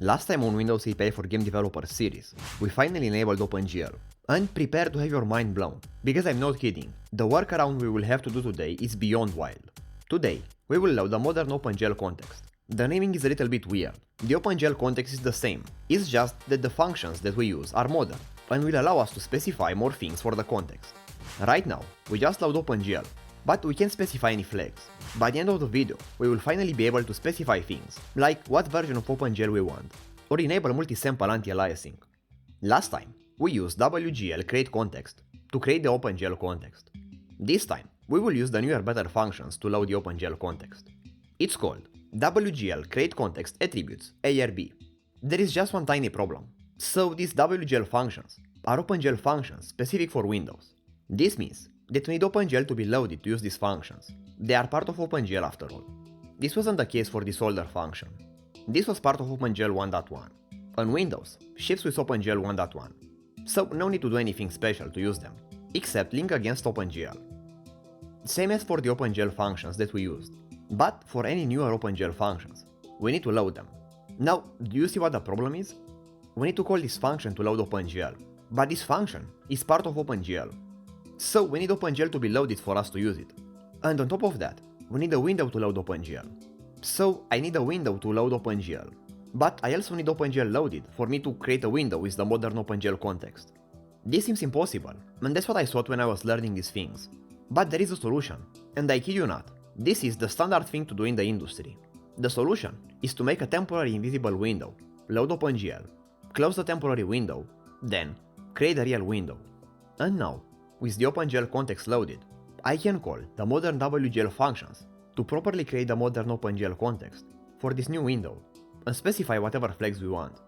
Last time on Windows API for Game Developer series, we finally enabled OpenGL. And prepare to have your mind blown, because I'm not kidding, the workaround we will have to do today is beyond wild. Today, we will load the Modern OpenGL context. The naming is a little bit weird. The OpenGL context is the same, it's just that the functions that we use are modern, and will allow us to specify more things for the context. Right now, we just load OpenGL, but we can't specify any flags. By the end of the video, we will finally be able to specify things, like what version of OpenGL we want, or enable multi-sample anti-aliasing. Last time, we used WGL create context to create the OpenGL context. This time, we will use the newer better functions to load the OpenGL context. It's called WGL create context attributes ARB. There is just one tiny problem. So these WGL functions are OpenGL functions specific for Windows. This means that we need OpenGL to be loaded to use these functions. They are part of OpenGL after all. This wasn't the case for this older function. This was part of OpenGL 1.1. On Windows, ships with OpenGL 1.1. So no need to do anything special to use them, except link against OpenGL. Same as for the OpenGL functions that we used. But for any newer OpenGL functions, we need to load them. Now, do you see what the problem is? We need to call this function to load OpenGL, but this function is part of OpenGL. So we need OpenGL to be loaded for us to use it. And on top of that, we need a window to load OpenGL. So I need a window to load OpenGL. But I also need OpenGL loaded for me to create a window with the modern OpenGL context. This seems impossible, and that's what I thought when I was learning these things. But there is a solution, and I kid you not, this is the standard thing to do in the industry. The solution is to make a temporary invisible window, load OpenGL, close the temporary window, then create a real window. And now, with the OpenGL context loaded, I can call the modern WGL functions to properly create the modern OpenGL context for this new window and specify whatever flags we want.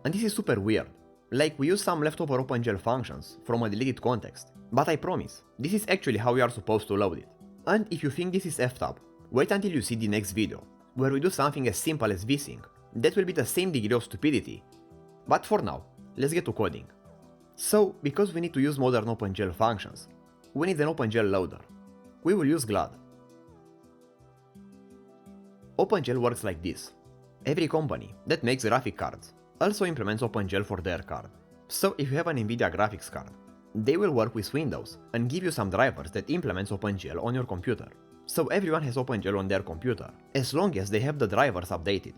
And this is super weird, like we use some leftover OpenGL functions from a deleted context, but I promise, this is actually how we are supposed to load it. And if you think this is effed up, wait until you see the next video, where we do something as simple as vsync. That will be the same degree of stupidity. But for now, let's get to coding. So, because we need to use modern OpenGL functions, we need an OpenGL loader. We will use GLAD. OpenGL works like this. Every company that makes graphic cards also implements OpenGL for their card. So if you have an NVIDIA graphics card, they will work with Windows and give you some drivers that implements OpenGL on your computer. So everyone has OpenGL on their computer, as long as they have the drivers updated.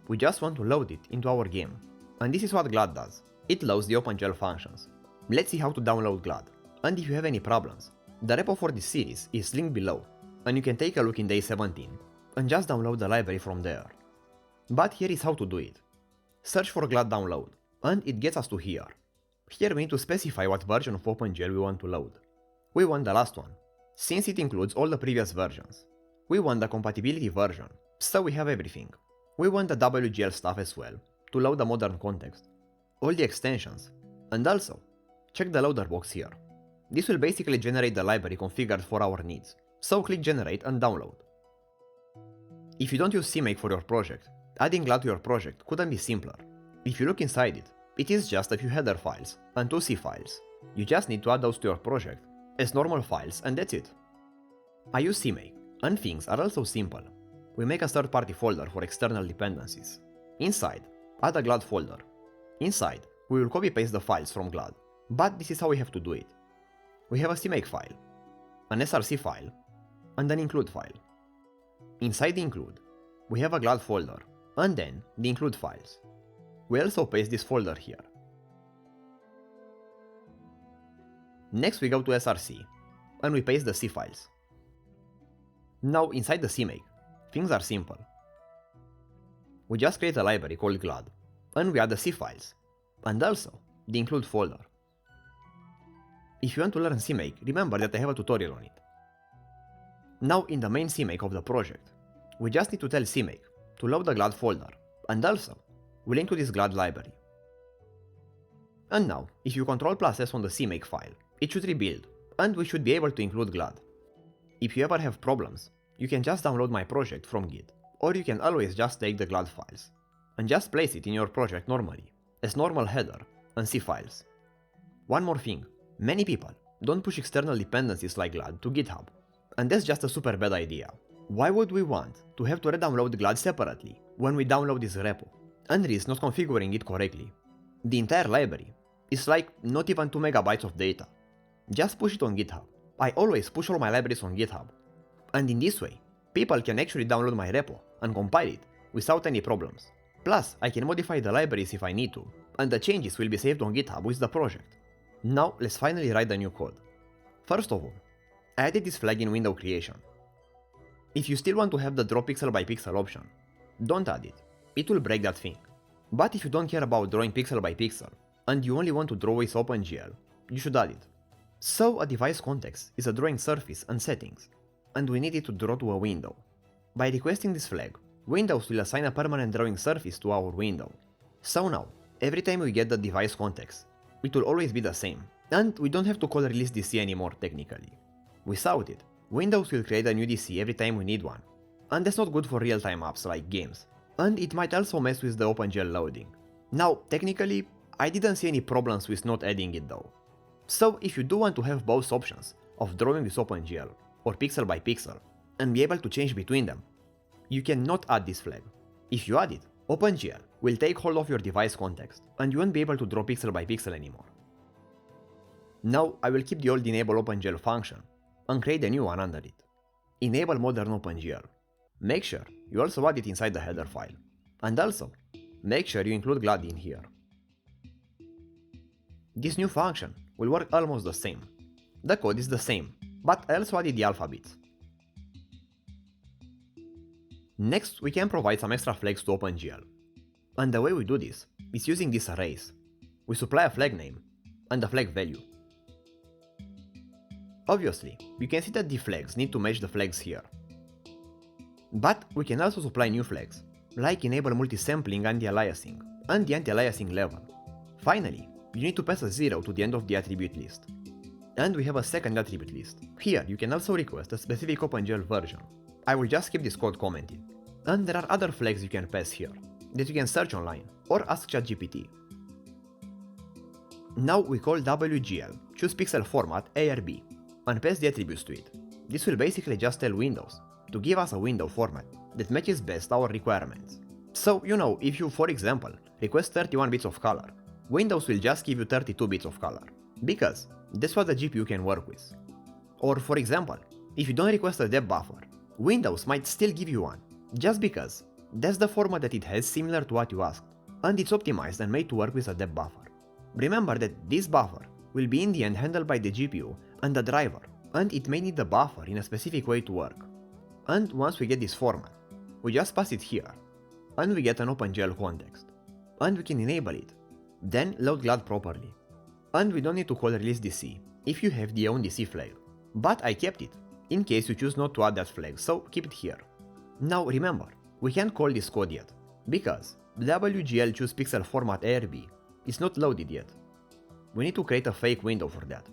We just want to load it into our game. And this is what GLAD does. It loads the OpenGL functions. Let's see how to download GLAD. And if you have any problems, the repo for this series is linked below, and you can take a look in day 17 and just download the library from there. But here is how to do it. Search for GLAD download, and it gets us to here. Here we need to specify what version of OpenGL we want to load. We want the last one, since it includes all the previous versions. We want the compatibility version, so we have everything. We want the WGL stuff as well, to load the modern context, all the extensions, and also, check the loader box here. This will basically generate the library configured for our needs, so click generate and download. If you don't use CMake for your project, adding GLAD to your project couldn't be simpler. If you look inside it, it is just a few header files and 2 C files. You just need to add those to your project as normal files and that's it. I use CMake, and things are also simple. We make a third-party folder for external dependencies. Inside, add a GLAD folder. Inside, we will copy-paste the files from GLAD, but this is how we have to do it. We have a CMake file, an src file, and an include file. Inside the include, we have a GLAD folder, and then the include files. We also paste this folder here. Next we go to src, and we paste the C files. Now inside the CMake, things are simple. We just create a library called GLAD, and we add the C files, and also the include folder. If you want to learn CMake, remember that I have a tutorial on it. Now in the main CMake of the project, we just need to tell CMake to load the GLAD folder, and also we link to this GLAD library. And now, if you Ctrl+S on the CMake file, it should rebuild, and we should be able to include GLAD. If you ever have problems, you can just download my project from Git, or you can always just take the GLAD files, and just place it in your project normally, as normal header and C files. One more thing, many people don't push external dependencies like GLAD to GitHub, and that's just a super bad idea. Why would we want to have to re-download GLAD separately when we download this repo? and risk not configuring it correctly. The entire library is like not even 2 megabytes of data. Just push it on GitHub. I always push all my libraries on GitHub. And in this way, people can actually download my repo and compile it without any problems. Plus, I can modify the libraries if I need to, and the changes will be saved on GitHub with the project. Now let's finally write the new code. First of all, I added this flag in window creation. If you still want to have the draw pixel by pixel option, don't add it. It will break that thing. But if you don't care about drawing pixel by pixel, and you only want to draw with OpenGL, you should add it. So a device context is a drawing surface and settings, and we need it to draw to a window. By requesting this flag, Windows will assign a permanent drawing surface to our window. So now, every time we get the device context, it will always be the same, and we don't have to call release DC anymore technically. Without it, Windows will create a new DC every time we need one, and that's not good for real-time apps like games, and it might also mess with the OpenGL loading. Now, technically, I didn't see any problems with not adding it though. So if you do want to have both options of drawing with OpenGL or pixel by pixel and be able to change between them, you cannot add this flag. If you add it, OpenGL will take hold of your device context and you won't be able to draw pixel by pixel anymore. Now I will keep the old enable OpenGL function and create a new one under it. Enable Modern OpenGL. Make sure you also add it inside the header file. And also, make sure you include GLAD in here. This new function will work almost the same. The code is the same, but I also added the alphabets. Next, we can provide some extra flags to OpenGL. And the way we do this is using these arrays. We supply a flag name and a flag value. Obviously, you can see that the flags need to match the flags here. But we can also supply new flags, like enable multi-sampling anti-aliasing and the anti-aliasing level. Finally, you need to pass a 0 to the end of the attribute list. And we have a second attribute list. Here you can also request a specific OpenGL version. I will just keep this code commented. And there are other flags you can pass here, that you can search online or ask ChatGPT. Now we call WGL choose pixel format ARB and pass the attributes to it. This will basically just tell Windows to give us a window format that matches best our requirements. So, if you, for example, request 31 bits of color, Windows will just give you 32 bits of color, because that's what the GPU can work with. Or for example, if you don't request a depth buffer, Windows might still give you one, just because that's the format that it has similar to what you asked, and it's optimized and made to work with a depth buffer. Remember that this buffer will be in the end handled by the GPU and the driver, and it may need the buffer in a specific way to work. And once we get this format, we just pass it here, and we get an OpenGL context, and we can enable it, then load GLAD properly. And we don't need to call release DC if you have the own DC flag, but I kept it in case you choose not to add that flag, so keep it here. Now remember, we can't call this code yet, because WGL choose pixel format ARB is not loaded yet. We need to create a fake window for that.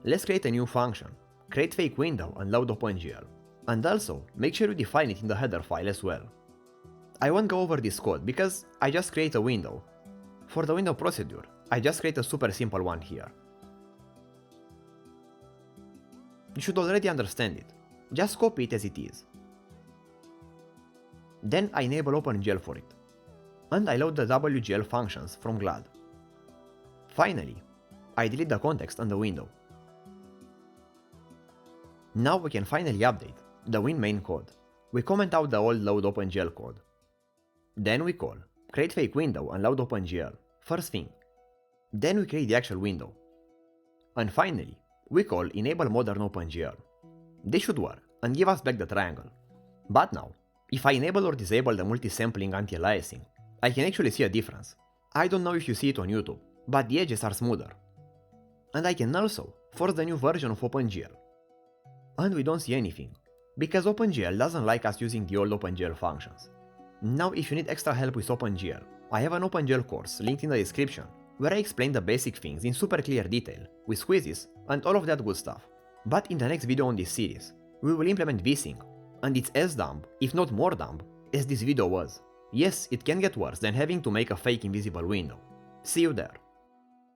Let's create a new function, create fake window and load OpenGL, and also make sure you define it in the header file as well. I won't go over this code because I just create a window. For the window procedure, I just create a super simple one here. You should already understand it, just copy it as it is. Then I enable OpenGL for it, and I load the WGL functions from GLAD. Finally, I delete the context and the window. Now we can finally update the Win main code. We comment out the old load OpenGL code. Then we call create fake window and load OpenGL, first thing. Then we create the actual window. And finally, we call enable modern OpenGL. This should work and give us back the triangle. But now, if I enable or disable the multi-sampling anti-aliasing, I can actually see a difference. I don't know if you see it on YouTube, but the edges are smoother. And I can also force the new version of OpenGL. And we don't see anything, because OpenGL doesn't like us using the old OpenGL functions. Now if you need extra help with OpenGL, I have an OpenGL course linked in the description, where I explain the basic things in super clear detail, with quizzes and all of that good stuff. But in the next video on this series, we will implement vsync, and it's as dumb, if not more dumb, as this video was. Yes, it can get worse than having to make a fake invisible window. See you there.